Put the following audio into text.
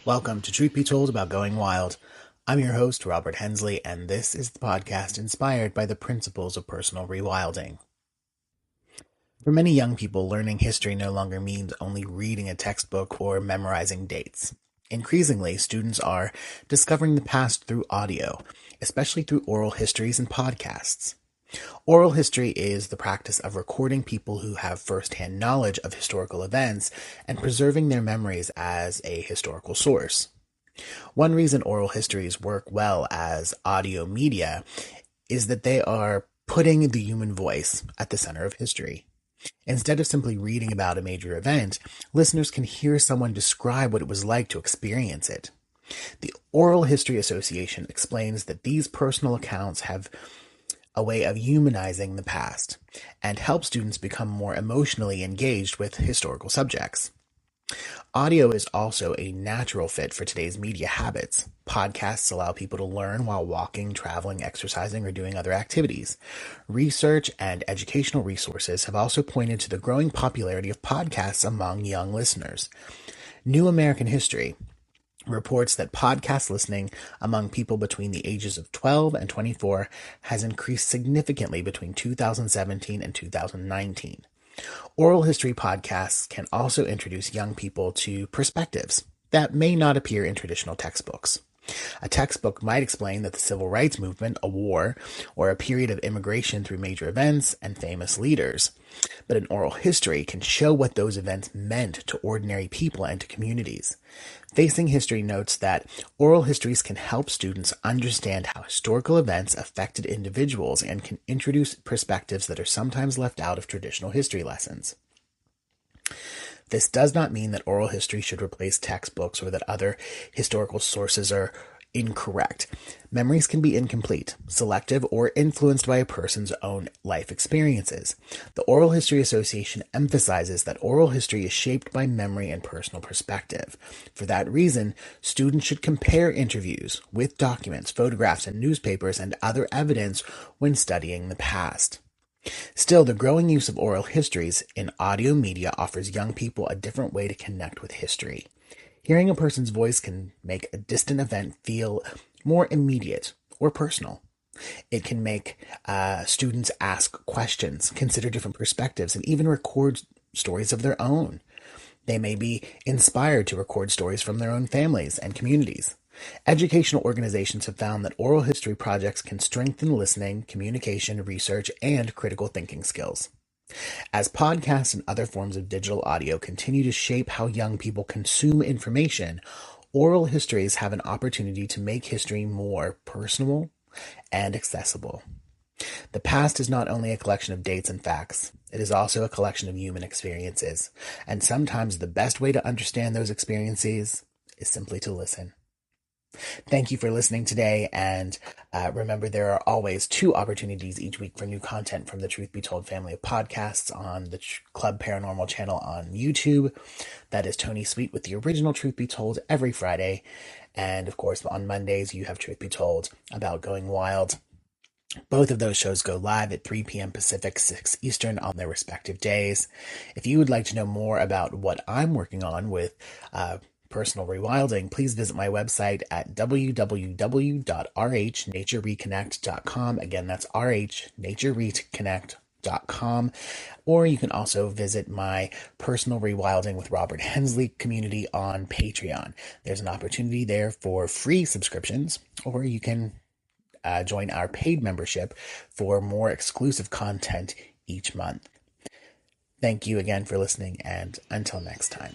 Welcome to Truth Be Told About Going Wild. I'm your host, Robert Hensley, and this is the podcast inspired by the principles of personal rewilding. For many young people, learning history no longer means only reading a textbook or memorizing dates. Increasingly, students are discovering the past through audio, especially through oral histories and podcasts. Oral history is the practice of recording people who have first-hand knowledge of historical events and preserving their memories as a historical source. One reason oral histories work well as audio media is that they are putting the human voice at the center of history. Instead of simply reading about a major event, listeners can hear someone describe what it was like to experience it. The Oral History Association explains that these personal accounts have a way of humanizing the past and help students become more emotionally engaged with historical subjects. Audio is also a natural fit for today's media habits. Podcasts allow people to learn while walking, traveling, exercising, or doing other activities. Research and educational resources have also pointed to the growing popularity of podcasts among young listeners. New American History reports that podcast listening among people between the ages of 12 and 24 has increased significantly between 2017 and 2019. Oral history podcasts can also introduce young people to perspectives that may not appear in traditional textbooks. A textbook might explain that the civil rights movement, a war, or a period of immigration through major events and famous leaders. But an oral history can show what those events meant to ordinary people and to communities. Facing History notes that oral histories can help students understand how historical events affected individuals and can introduce perspectives that are sometimes left out of traditional history lessons. This does not mean that oral history should replace textbooks or that other historical sources are incorrect. Memories can be incomplete, selective, or influenced by a person's own life experiences. The Oral History Association emphasizes that oral history is shaped by memory and personal perspective. For that reason, students should compare interviews with documents, photographs, and newspapers and other evidence when studying the past. Still, the growing use of oral histories in audio media offers young people a different way to connect with history. Hearing a person's voice can make a distant event feel more immediate or personal. It can make students ask questions, consider different perspectives, and even record stories of their own. They may be inspired to record stories from their own families and communities. Educational organizations have found that oral history projects can strengthen listening, communication, research, and critical thinking skills. As podcasts and other forms of digital audio continue to shape how young people consume information, oral histories have an opportunity to make history more personal and accessible. The past is not only a collection of dates and facts, it is also a collection of human experiences, and sometimes the best way to understand those experiences is simply to listen. Thank you for listening today, and remember there are always 2 opportunities each week for new content from the Truth Be Told family of podcasts on the Club Paranormal channel on YouTube. That is Tony Sweet with the original Truth Be Told every Friday, and of course on Mondays you have Truth Be Told About Going Wild. Both of those shows go live at 3 p.m. Pacific, 6 Eastern on their respective days. If you would like to know more about what I'm working on with personal rewilding, please visit my website at www.rhnatureconnect.com. Again, that's rhnatureconnect.com. Or you can also visit my Personal Rewilding with Robert Hensley community on Patreon. There's an opportunity there for free subscriptions, or you can join our paid membership for more exclusive content each month. Thank you again for listening, and until next time.